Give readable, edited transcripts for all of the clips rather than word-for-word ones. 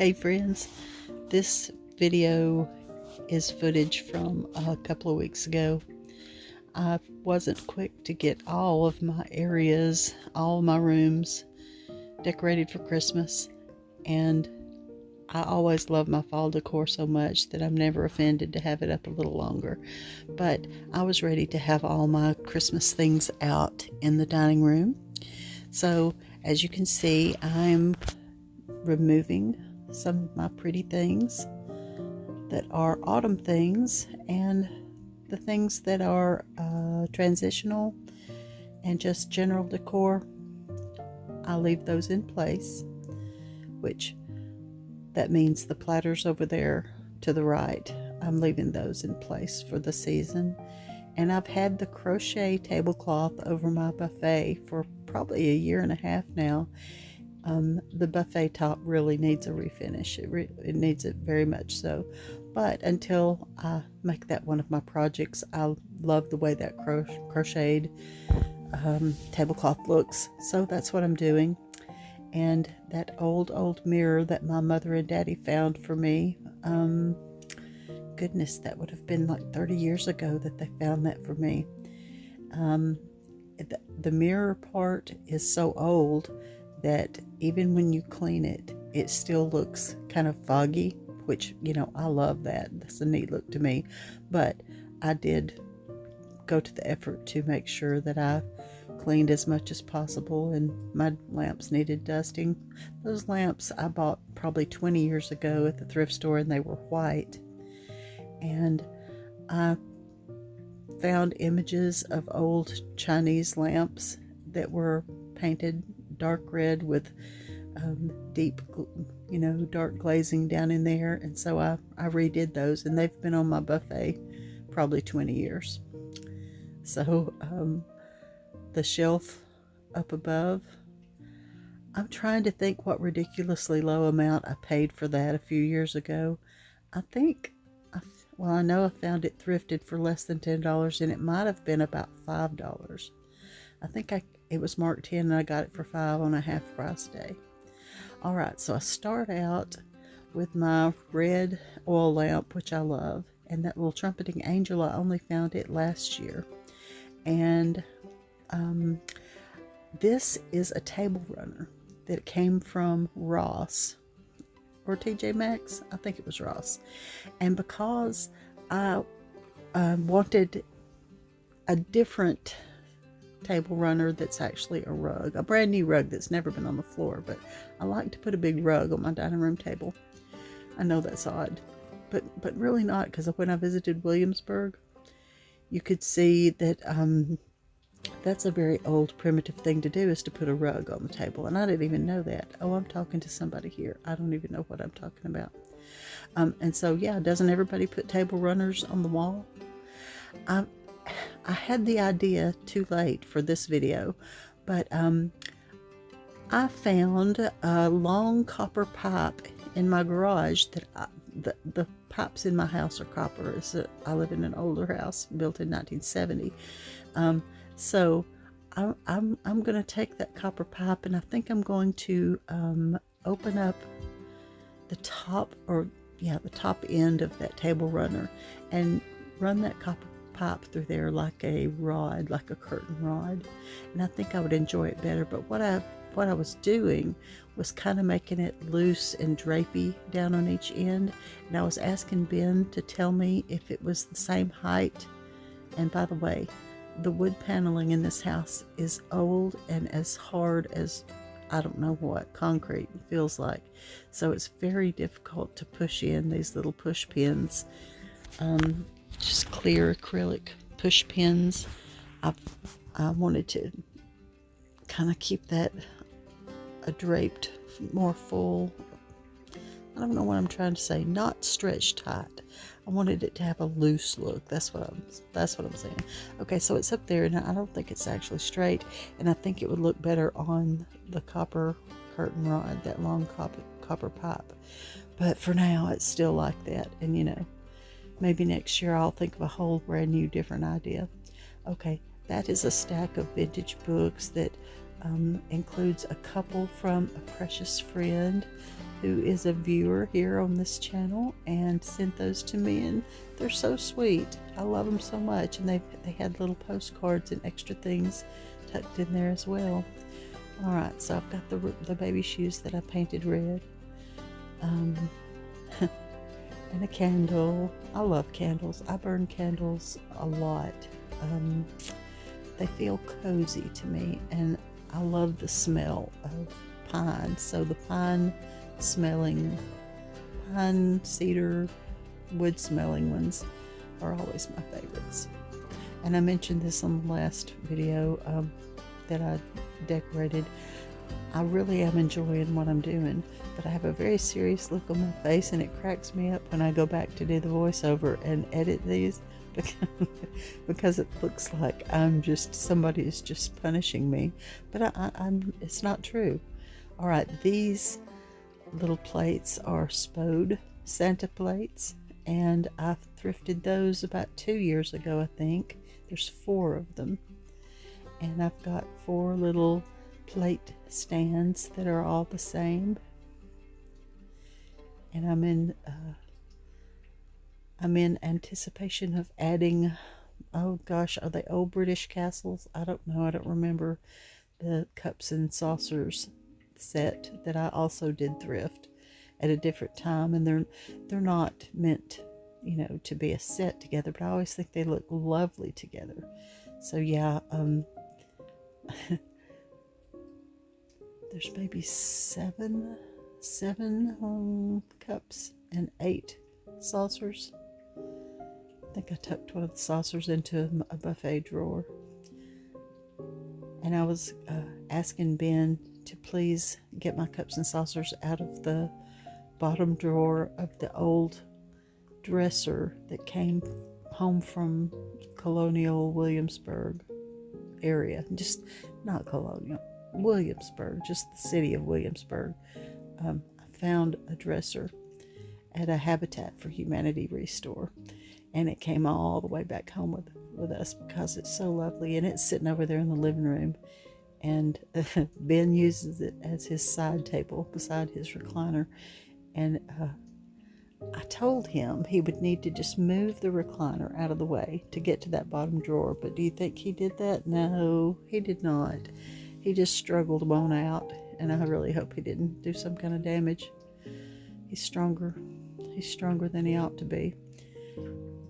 Hey friends, this video is footage from a couple of weeks ago. I wasn't quick to get all of my areas, all my rooms decorated for Christmas, and I always love my fall decor so much that I'm never offended to have it up a little longer. But I was ready to have all my Christmas things out in the dining room. So as you can see, I'm removing some of my pretty things that are autumn things, and the things that are transitional and just general decor, I'll leave those in place, which that means the platters over there to the right, I'm leaving those in place for the season. And I've had the crochet tablecloth over my buffet for probably a year and a half now. The buffet top really needs a refinish. It needs it very much so. But until I make that one of my projects, I love the way that crocheted tablecloth looks. So that's what I'm doing. And that old mirror that my mother and daddy found for me, goodness, that would have been like 30 years ago that they found that for me. The mirror part is so old that even when you clean it, it still looks kind of foggy, which, you know, I love that. That's a neat look to me. But I did go to the effort to make sure that I cleaned as much as possible, and my lamps needed dusting. Those lamps I bought probably 20 years ago at the thrift store, and they were white. And I found images of old Chinese lamps that were painted dark red with deep, dark glazing down in there. And so I redid those, and they've been on my buffet probably 20 years. So the shelf up above, I'm trying to think what ridiculously low amount I paid for that a few years ago. I know I found it thrifted for less than $10, and it might have been about $5. I think it was marked 10 and I got it for $5 on a half price day. All right, so I start out with my red oil lamp, which I love, and that little trumpeting angel, I only found it last year. And this is a table runner that came from Ross or TJ Maxx. I think it was Ross. And because I wanted a different table runner that's actually a rug, a brand new rug that's never been on the floor, but I like to put a big rug on my dining room table. I know that's odd, but really not, because when I visited Williamsburg, you could see that that's a very old primitive thing to do, is to put a rug on the table, and I didn't even know that. Oh, I'm talking to somebody here. I don't even know what I'm talking about. And so, yeah, doesn't everybody put table runners on the wall? I had the idea too late for this video, but I found a long copper pipe in my garage that the pipes in my house are copper. I live in an older house built in 1970. So I'm going to take that copper pipe, and I think I'm going to open up the top end of that table runner and run that copper pipe through there like a rod, like a curtain rod. And I think I would enjoy it better. But what I was doing was kind of making it loose and drapey down on each end. And I was asking Ben to tell me if it was the same height. And by the way, the wood paneling in this house is old and as hard as, I don't know what, concrete feels like. So it's very difficult to push in these little push pins. Just clear acrylic push pins. I wanted to kind of keep that a draped, more full, I don't know what I'm trying to say, not stretched tight. I wanted it to have a loose look. That's what I'm saying. Okay, so it's up there, and I don't think it's actually straight, and I think it would look better on the copper curtain rod, that long copper pipe. But for now, it's still like that, and maybe next year I'll think of a whole brand new different idea. Okay, that is a stack of vintage books that includes a couple from a precious friend who is a viewer here on this channel and sent those to me, and they're so sweet. I love them so much, and they had little postcards and extra things tucked in there as well. All right, so I've got the baby shoes that I painted red, and a candle. I love candles. I burn candles a lot. They feel cozy to me, and I love the smell of pine. So the pine cedar, wood smelling ones are always my favorites. And I mentioned this on the last video that I decorated. I really am enjoying what I'm doing, but I have a very serious look on my face, and it cracks me up when I go back to do the voiceover and edit these, because it looks like somebody is just punishing me, but it's not true. All right, these little plates are Spode Santa plates, and I thrifted those about 2 years ago, I think. There's 4 of them, and I've got 4 little plate stands that are all the same, and I'm in anticipation of adding, oh gosh, are they old British castles? I don't know, I don't remember, the cups and saucers set that I also did thrift at a different time, and they're not meant, you know, to be a set together, but I always think they look lovely together. So yeah, there's maybe seven cups and 8 saucers. I think I tucked one of the saucers into a buffet drawer, and I was asking Ben to please get my cups and saucers out of the bottom drawer of the old dresser that came home from Colonial Williamsburg area. Just not Colonial, Williamsburg, just the city of Williamsburg. I found a dresser at a Habitat for Humanity restore, and it came all the way back home with us because it's so lovely, and it's sitting over there in the living room, and Ben uses it as his side table beside his recliner. And I told him he would need to just move the recliner out of the way to get to that bottom drawer, but do you think he did that? No, he did not. He just struggled him on out, and I really hope he didn't do some kind of damage. He's stronger than he ought to be.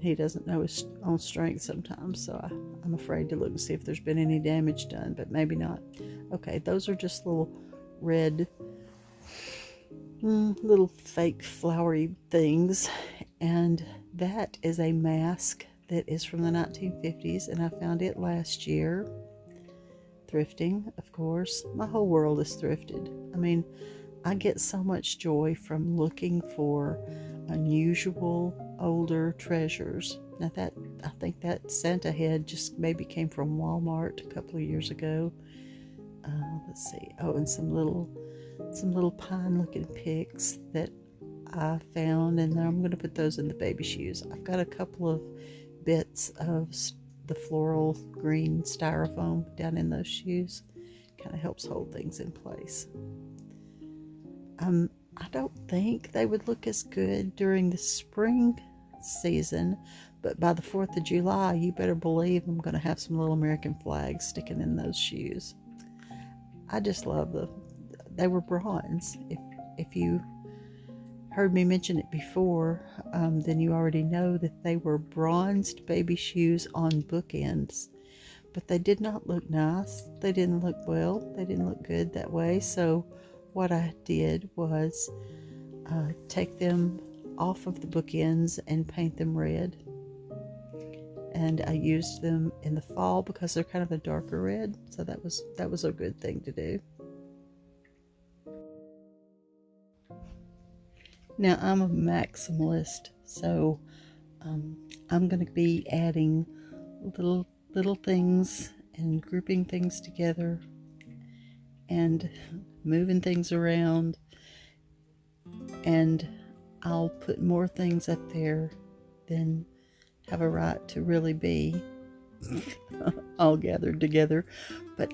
He doesn't know his own strength sometimes, so I'm afraid to look and see if there's been any damage done, but maybe not. Okay, those are just little red, little fake flowery things, and that is a mask that is from the 1950s, and I found it last year, thrifting, of course. My whole world is thrifted. I mean, I get so much joy from looking for unusual older treasures. Now that, I think that Santa head just maybe came from Walmart a couple of years ago. Let's see. Oh, and some little pine looking picks that I found, and then I'm going to put those in the baby shoes. I've got a couple of bits of the floral green styrofoam down in those shoes. Kind of helps hold things in place. I don't think they would look as good during the spring season, but by the 4th of July, you better believe I'm going to have some little American flags sticking in those shoes. I just love they were bronze. If you heard me mention it before, then you already know that they were bronzed baby shoes on bookends, but they did not look nice. They didn't look well. They didn't look good that way. So what I did was take them off of the bookends and paint them red. And I used them in the fall because they're kind of a darker red, so that was a good thing to do. Now I'm a maximalist, so I'm going to be adding little things and grouping things together and moving things around, and I'll put more things up there than have a right to really be all gathered together. But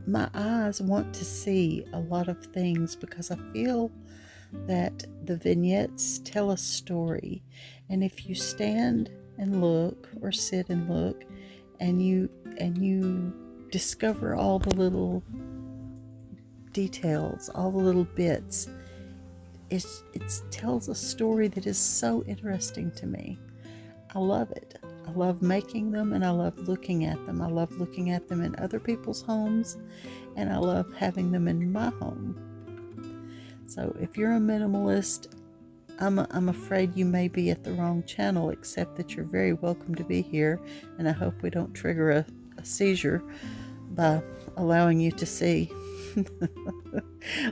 my eyes want to see a lot of things because I feel that the vignettes tell a story. And if you stand and look or sit and look and you discover all the little details, all the little bits, it tells a story that is so interesting to me. I love it. I love making them, and I love looking at them. I love looking at them in other people's homes, and I love having them in my home. So if you're a minimalist, I'm afraid you may be at the wrong channel, except that you're very welcome to be here, and I hope we don't trigger a seizure by allowing you to see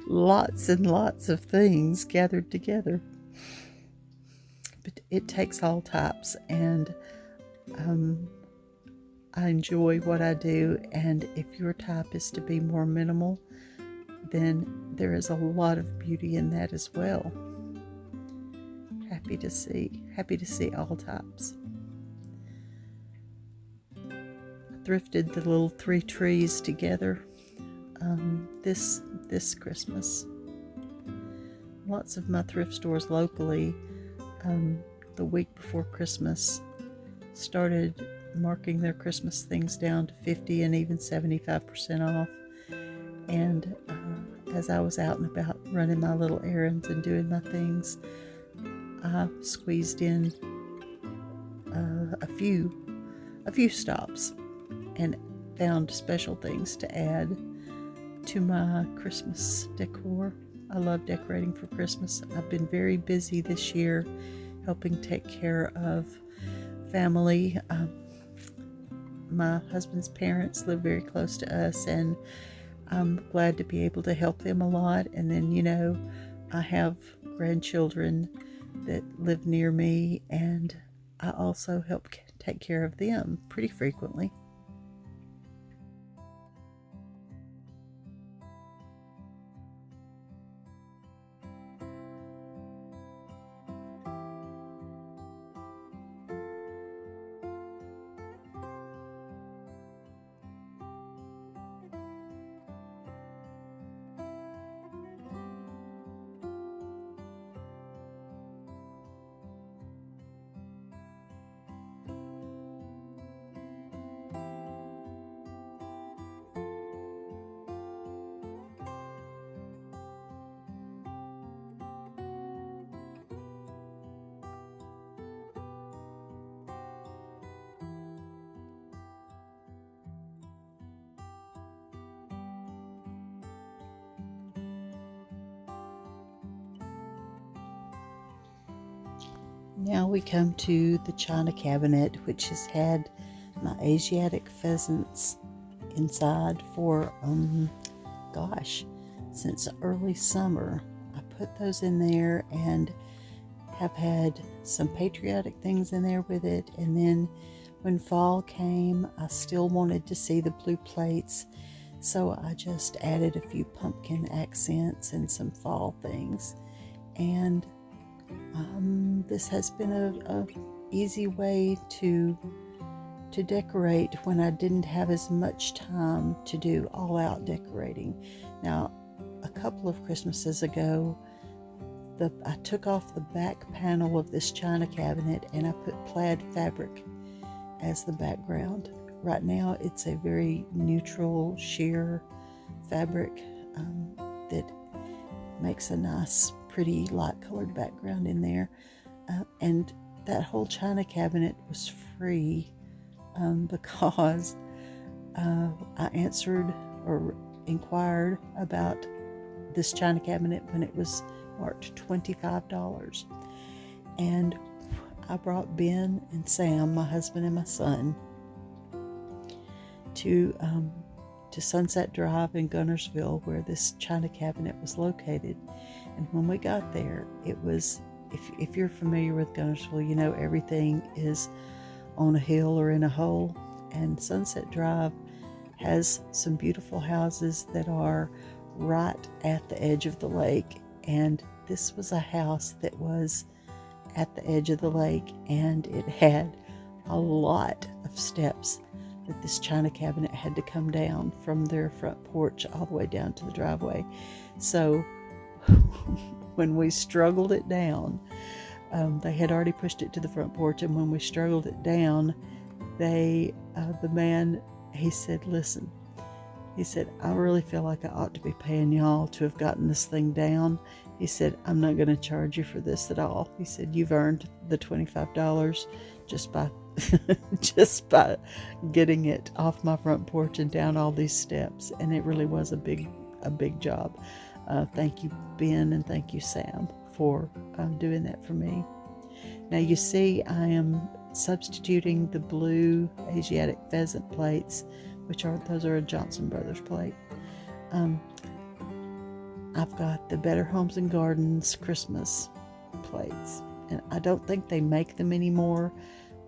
lots and lots of things gathered together. But it takes all types, and I enjoy what I do, and if your type is to be more minimal, then there is a lot of beauty in that as well. Happy to see all types. I thrifted the little 3 trees together this Christmas. Lots of my thrift stores locally the week before Christmas started marking their Christmas things down to 50 and even 75% off. And as I was out and about running my little errands and doing my things, I squeezed in a few stops and found special things to add to my Christmas decor. I love decorating for Christmas. I've been very busy this year helping take care of family. My husband's parents live very close to us, and I'm glad to be able to help them a lot. And then, I have grandchildren that live near me, and I also help take care of them pretty frequently. Now we come to the china cabinet, which has had my Asiatic pheasants inside for, since early summer. I put those in there and have had some patriotic things in there with it. And then when fall came, I still wanted to see the blue plates. So I just added a few pumpkin accents and some fall things. And this has been a easy way to decorate when I didn't have as much time to do all-out decorating. Now, a couple of Christmases ago, I took off the back panel of this china cabinet and I put plaid fabric as the background. Right now, it's a very neutral sheer fabric that makes a nice, pretty light-colored background in there. And that whole china cabinet was free because I answered or inquired about this china cabinet when it was marked $25. And I brought Ben and Sam, my husband and my son, to Sunset Drive in Gunnersville, where this china cabinet was located. And when we got there, it was, if you're familiar with Gunnersville, you know everything is on a hill or in a hole. And Sunset Drive has some beautiful houses that are right at the edge of the lake. And this was a house that was at the edge of the lake, and it had a lot of steps that this china cabinet had to come down from their front porch all the way down to the driveway. So when we struggled it down, they had already pushed it to the front porch, and when we struggled it down, the man, he said, listen, he said, I really feel like I ought to be paying y'all to have gotten this thing down. He said, I'm not going to charge you for this at all. He said, you've earned the $25 just by just by getting it off my front porch and down all these steps. And it really was a big job. Thank you, Ben, and thank you, Sam, for doing that for me. Now you see, I am substituting the blue Asiatic pheasant plates, those are a Johnson Brothers plate. I've got the Better Homes and Gardens Christmas plates, and I don't think they make them anymore,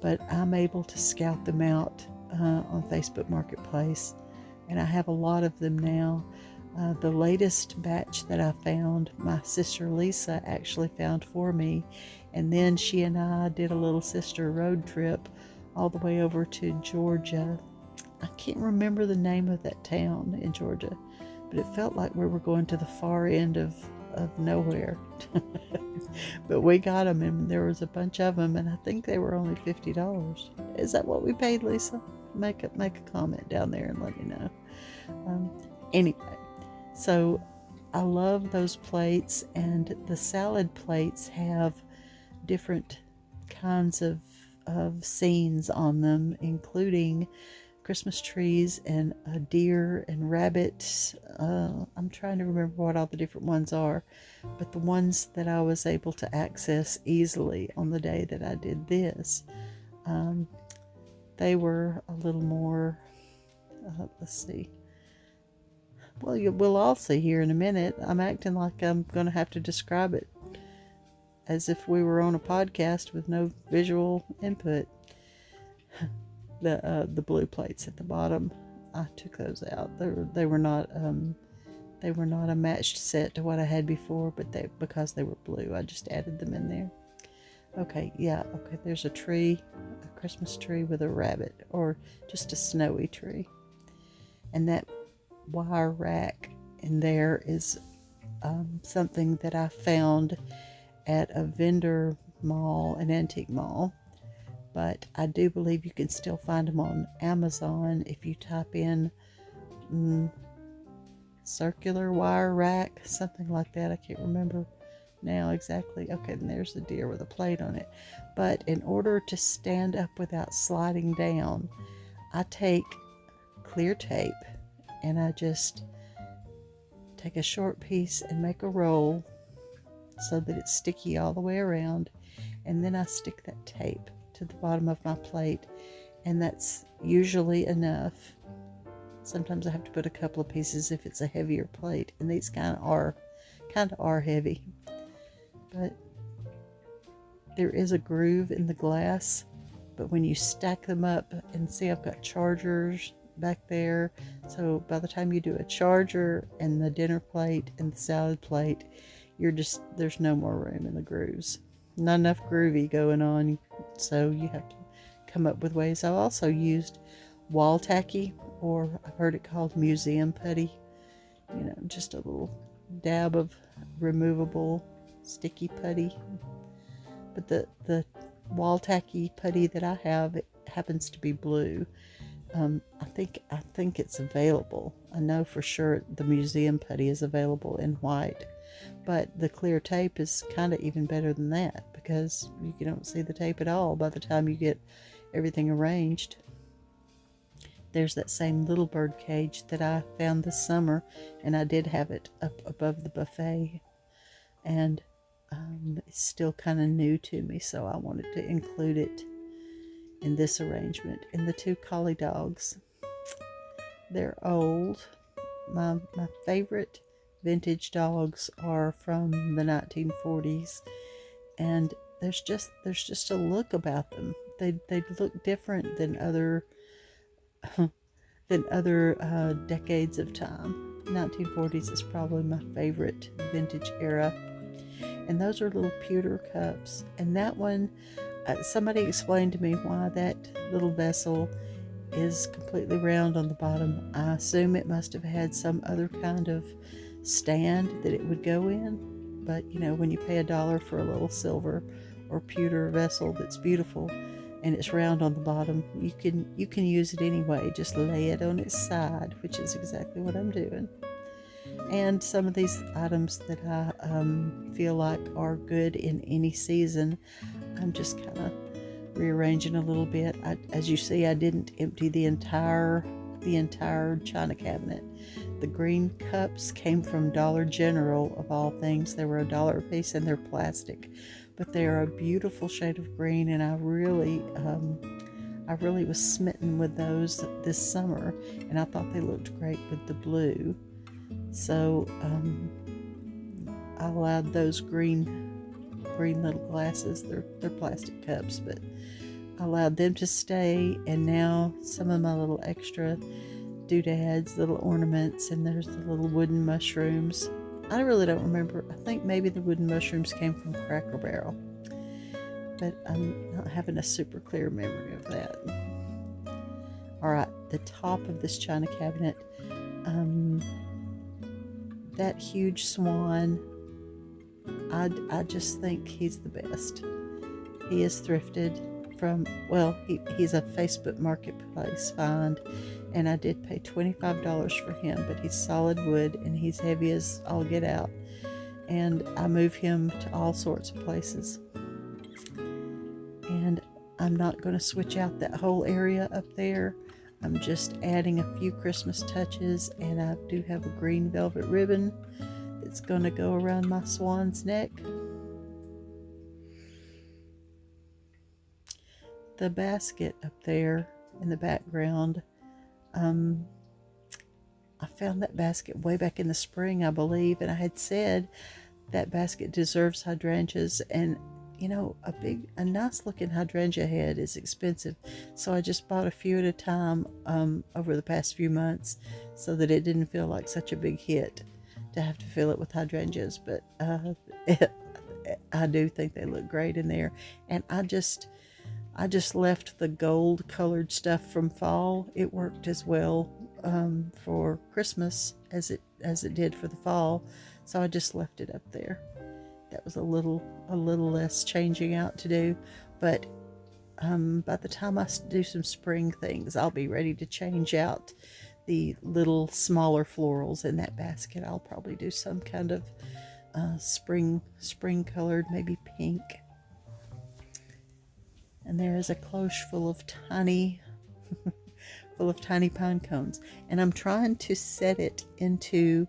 but I'm able to scout them out on Facebook Marketplace, and I have a lot of them now. The latest batch that I found, my sister Lisa actually found for me, and then she and I did a little sister road trip all the way over to Georgia. I can't remember the name of that town in Georgia, but it felt like we were going to the far end of nowhere. But we got them, and there was a bunch of them, and I think they were only $50. Is that what we paid, Lisa? Make a comment down there and let me know. Anyway, so I love those plates, and the salad plates have different kinds of scenes on them, including Christmas trees and a deer and rabbit. I'm trying to remember what all the different ones are, but the ones that I was able to access easily on the day that I did this, they were a little more, let's see. Well, we'll all see here in a minute. I'm acting like I'm going to have to describe it as if we were on a podcast with no visual input. The blue plates at the bottom, I took those out. They were not a matched set to what I had before, but because they were blue, I just added them in there. Okay, yeah, okay, there's a tree, a Christmas tree with a rabbit, or just a snowy tree. And that wire rack in there is something that I found at a vendor mall, an antique mall. But I do believe you can still find them on Amazon if you type in circular wire rack, something like that. I can't remember now exactly. Okay, and there's the deer with a plate on it. But in order to stand up without sliding down, I take clear tape and I just take a short piece and make a roll so that it's sticky all the way around, and then I stick that tape to the bottom of my plate, and that's usually enough. Sometimes I have to put a couple of pieces if it's a heavier plate, and these kind of are heavy. But there is a groove in the glass, but when you stack them up, and see, I've got chargers back there, so by the time you do a charger and the dinner plate and the salad plate, there's no more room in the grooves. Not enough groovy going on, so you have to come up with ways. I've also used wall tacky, or I've heard it called museum putty, just a little dab of removable sticky putty. But the wall tacky putty that I have, it happens to be blue. I think it's available. I know for sure the museum putty is available in white, but the clear tape is kind of even better than that, because you don't see the tape at all by the time you get everything arranged. There's that same little bird cage that I found this summer, and I did have it up above the buffet, and it's still kind of new to me, so I wanted to include it in this arrangement. And the two collie dogs, they're old. My favorite vintage dogs are from the 1940s, and there's just a look about them. They look different than other decades of time. 1940s is probably my favorite vintage era. And those are little pewter cups. And that one, somebody explained to me why that little vessel is completely round on the bottom. I assume it must have had some other kind of stand that it would go in, but you know, when you pay $1 for a little silver or pewter vessel that's beautiful and it's round on the bottom, you can use it anyway. Just lay it on its side, which is exactly what I'm doing. And some of these items that I feel like are good in any season, I'm just kind of rearranging a little bit. As you see, I didn't empty the entire china cabinet. The green cups came from Dollar General, of all things. They were $1 a piece and they're plastic, but they are a beautiful shade of green, and I really was smitten with those this summer, and I thought they looked great with the blue. So I allowed those green little glasses. They're plastic cups, but I allowed them to stay. And now some of my little extra doodads, little ornaments, and there's the little wooden mushrooms. I really don't remember. I think maybe the wooden mushrooms came from Cracker Barrel, but I'm not having a super clear memory of that. All right, the top of this china cabinet, that huge swan, I just think he's the best. He is thrifted from, well, he's a Facebook Marketplace find, and I did pay $25 for him, but he's solid wood and he's heavy as all get out, and I move him to all sorts of places. And I'm not going to switch out that whole area up there. I'm just adding a few Christmas touches, and I do have a green velvet ribbon that's going to go around my swan's neck. The basket up there in the background, I found that basket way back in the spring, I believe, and I had said that basket deserves hydrangeas, and you know, a nice looking hydrangea head is expensive, so I just bought a few at a time over the past few months, so that it didn't feel like such a big hit to have to fill it with hydrangeas. But I do think they look great in there, and I just left the gold colored stuff from fall. It worked as well for Christmas as it did for the fall, so I just left it up there. That was a little less changing out to do, but by the time I do some spring things, I'll be ready to change out the little smaller florals in that basket. I'll probably do some kind of spring colored, maybe pink. And there is a cloche full of tiny pine cones, and I'm trying to set it into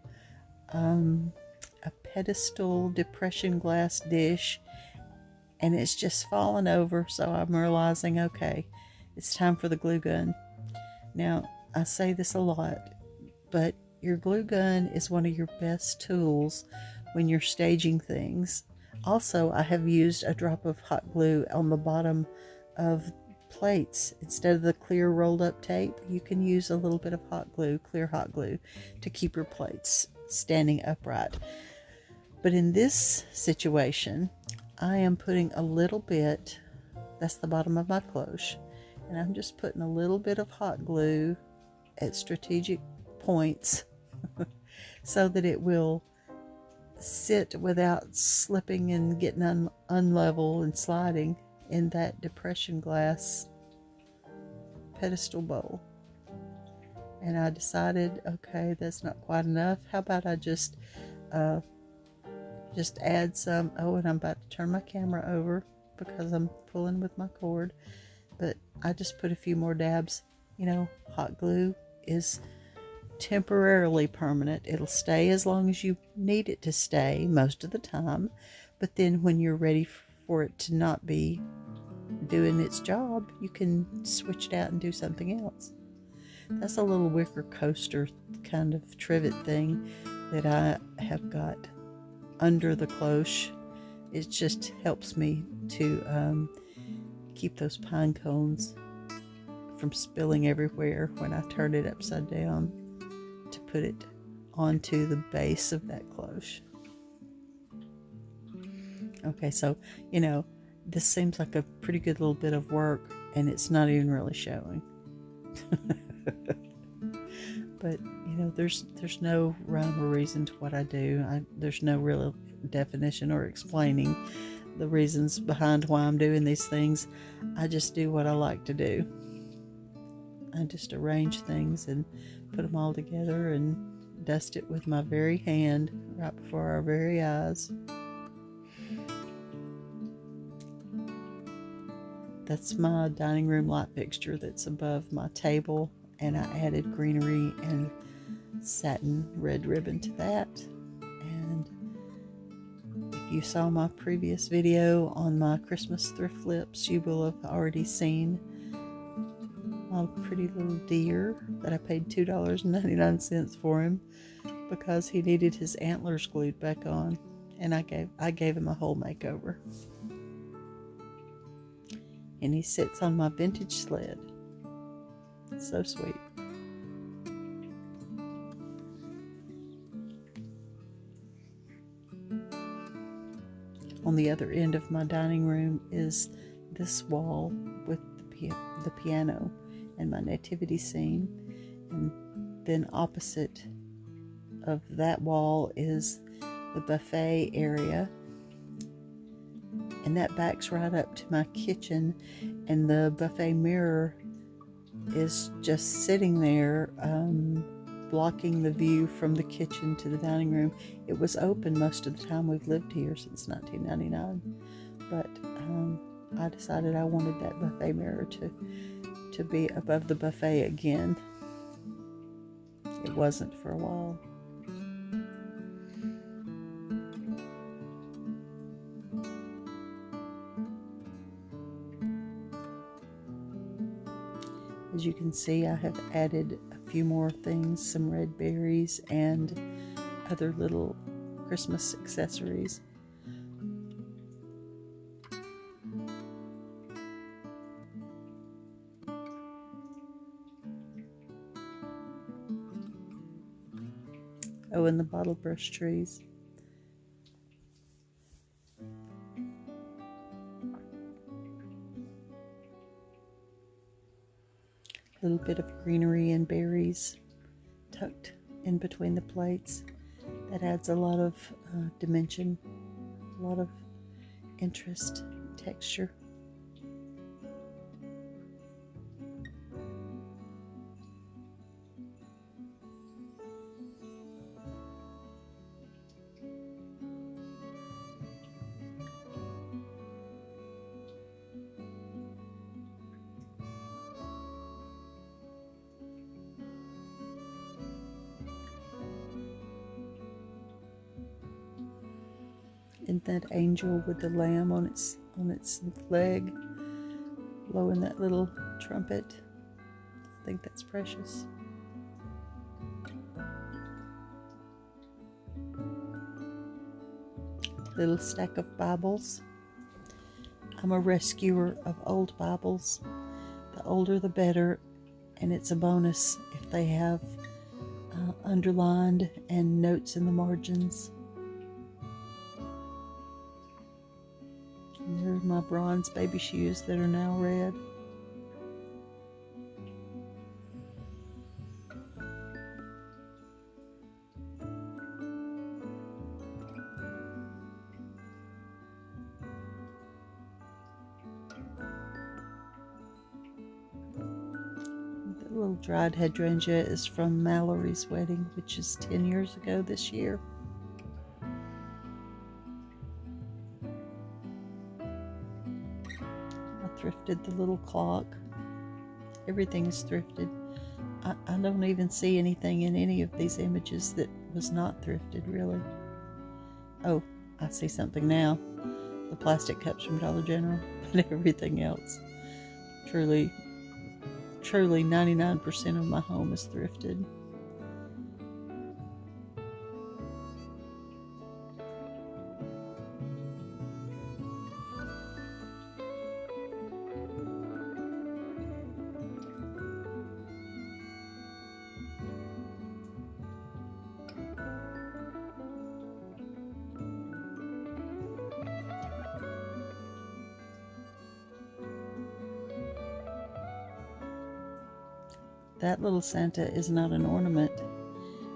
a pedestal depression glass dish, and it's just fallen over, so I'm realizing, okay, it's time for the glue gun. Now, I say this a lot, but your glue gun is one of your best tools when you're staging things. Also, I have used a drop of hot glue on the bottom of plates. Instead of the clear rolled up tape, you can use a little bit of clear hot glue, to keep your plates standing upright. But in this situation, I am putting a little bit, that's the bottom of my cloche, and I'm just putting a little bit of hot glue at strategic points so that it will sit without slipping and getting unlevel and sliding in that depression glass pedestal bowl. And I decided, okay, that's not quite enough. How about I just add some, and I'm about to turn my camera over because I'm pulling with my cord, but I just put a few more dabs. You know, hot glue is temporarily permanent. It'll stay as long as you need it to stay most of the time, but then when you're ready for it to not be doing its job, you can switch it out and do something else. That's a little wicker coaster kind of trivet thing that I have got under the cloche. It just helps me to keep those pine cones from spilling everywhere when I turn it upside down to put it onto the base of that cloche. Okay, so, you know, this seems like a pretty good little bit of work, and it's not even really showing. But you know, there's no rhyme or reason to what I do. There's no real definition or explaining the reasons behind why I'm doing these things. I just do what I like to do. I just arrange things and put them all together and dust it with my very hand right before our very eyes. That's my dining room light fixture that's above my table, and I added greenery and satin red ribbon to that. And if you saw my previous video on my Christmas thrift flips, you will have already seen my pretty little deer that I paid $2.99 for him because he needed his antlers glued back on, and I gave him a whole makeover. And he sits on my vintage sled. So sweet. On the other end of my dining room is this wall with the piano and my nativity scene. And then opposite of that wall is the buffet area. And that backs right up to my kitchen, and the buffet mirror is just sitting there, blocking the view from the kitchen to the dining room. It was open most of the time we've lived here since 1999, but I decided I wanted that buffet mirror to be above the buffet again. It wasn't for a while. As you can see, I have added a few more things, some red berries and other little Christmas accessories. Oh, and the bottle brush trees. A little bit of greenery and berries tucked in between the plates. That adds a lot of dimension, a lot of interest, texture. And that angel with the lamb on its leg, blowing that little trumpet. I think that's precious. Little stack of Bibles. I'm a rescuer of old Bibles. The older the better, and it's a bonus if they have underlined and notes in the margins. And there are my bronze baby shoes that are now red. The little dried hydrangea is from Mallory's wedding, which is 10 years ago this year. Thrifted the little clock. Everything is thrifted. I don't even see anything in any of these images that was not thrifted, really. Oh, I see something now. The plastic cups from Dollar General, but everything else. Truly 99% of my home is thrifted. That little Santa is not an ornament.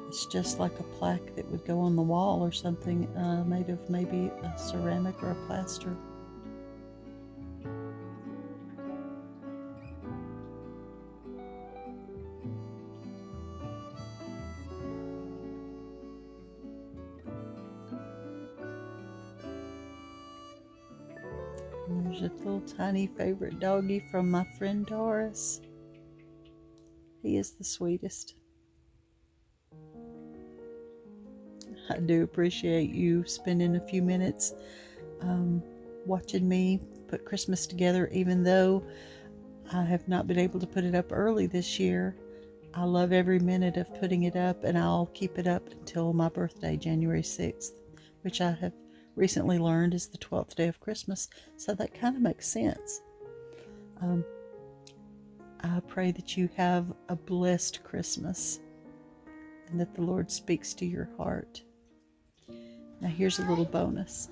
It's just like a plaque that would go on the wall or something, made of maybe a ceramic or a plaster. And there's a little tiny favorite doggy from my friend Doris. He is the sweetest. I do appreciate you spending a few minutes watching me put Christmas together, even though I have not been able to put it up early this year. I love every minute of putting it up, and I'll keep it up until my birthday, January 6th, which I have recently learned is the 12th day of Christmas, so that kind of makes sense. I pray that you have a blessed Christmas and that the Lord speaks to your heart. Now here's a little bonus.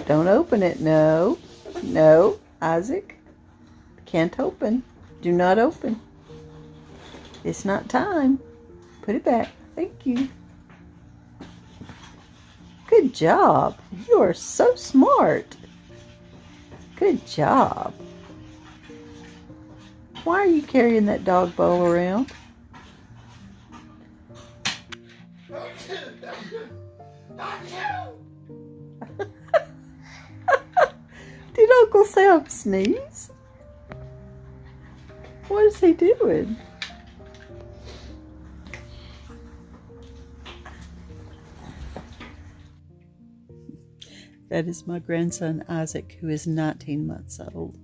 Don't open it. No, Isaac. Can't open. Do not open. It's not time. Put it back. Thank you. Good job. You are so smart. Good job. Why are you carrying that dog bowl around? Did Uncle Sam sneeze? What is he doing? That is my grandson Isaac, who is 19 months old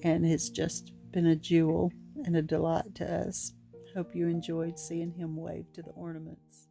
and has just been a jewel and a delight to us. Hope you enjoyed seeing him wave to the ornaments.